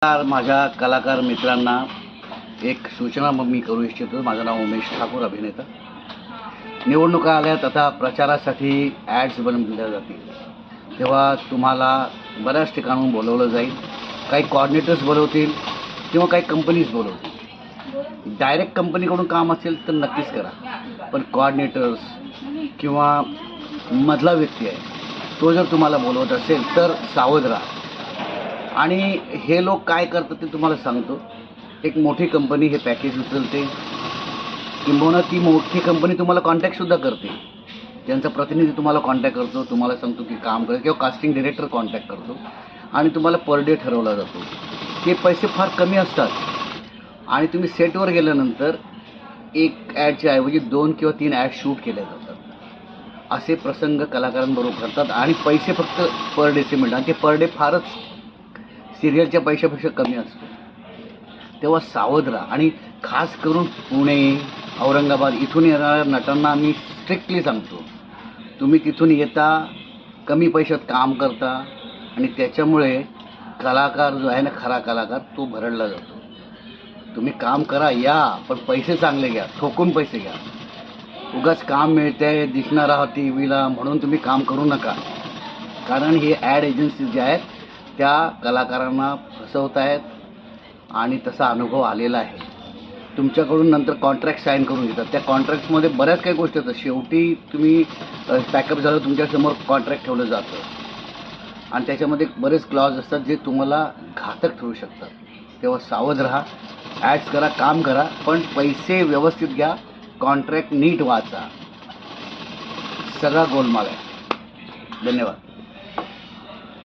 माझ्या कलाकार मित्रांना एक सूचना मी करू इच्छितो। माझं नाव उमेश ठाकूर, अभिनेता। निवडणुका आल्यात, आता प्रचारासाठी ॲड्स बनवल्या जातील, तेव्हा तुम्हाला बऱ्याच ठिकाणून बोलवलं जाईल। काही कोऑर्डिनेटर्स बोलवतील किंवा काही कंपनीज बोलवतील। डायरेक्ट कंपनीकडून काम असेल तर नक्कीच करा, पण कोऑर्डिनेटर्स किंवा मधला व्यक्ती आहे तो जर तुम्हाला बोलवत असेल तर सावध राहा। आणि हे लोक काय करतात ते तुम्हाला सांगतो। एक मोठी कंपनी हे पॅकेज उचलते, किंबहुना ती मोठी कंपनी तुम्हाला कॉन्टॅक्टसुद्धा करते। त्यांचा प्रतिनिधी तुम्हाला कॉन्टॅक्ट करतो, तुम्हाला सांगतो की काम कर, किंवा कास्टिंग डायरेक्टर कॉन्टॅक्ट करतो आणि तुम्हाला पर डे ठरवला जातो। ते पैसे फार कमी असतात आणि तुम्ही सेटवर गेल्यानंतर एक ॲडच्या ऐवजी 2 किंवा 3 ॲड शूट केल्या जातात। असे प्रसंग कलाकारांबरोबर घडतात आणि पैसे फक्त पर डेचे मिळतात, आणि ते पर डे फारच सिरियलच्या पैशापेक्षा कमी असतो। तेव्हा सावध राहा। आणि खास करून पुणे, औरंगाबाद इथून येणाऱ्या नटांना मी स्ट्रिक्टली सांगतो, तुम्ही तिथून येता, कमी पैशात काम करता आणि त्याच्यामुळे कलाकार जो आहे ना, खरा कलाकार, तो भरडला जातो। तुम्ही काम करा, या, पण पैसे चांगले घ्या, ठोकून पैसे घ्या। उगाच काम मिळतंय, दिसणार आहात टी व्हीला म्हणून तुम्ही काम करू नका, कारण हे ॲड एजन्सीज ज्या आहेत त्या कलाकारांना फसवत आहेत आणि तसा अनुभव आलेला आहे। तुमच्याकडून नंतर कॉन्ट्रॅक्ट साईन करून घेतात। त्या कॉन्ट्रॅक्ट्समध्ये बऱ्याच काही गोष्टी असतात। शेवटी तुम्ही पॅकअप झालं, तुमच्यासमोर कॉन्ट्रॅक्ट ठेवलं जातं आणि त्याच्यामध्ये बरेच क्लॉज असतात जे तुम्हाला घातक ठरू शकतात। तेव्हा सावध राहा, ॲड्स करा, काम करा, पण पैसे व्यवस्थित घ्या, कॉन्ट्रॅक्ट नीट वाचा। सगळा गोलमाल आहे। धन्यवाद।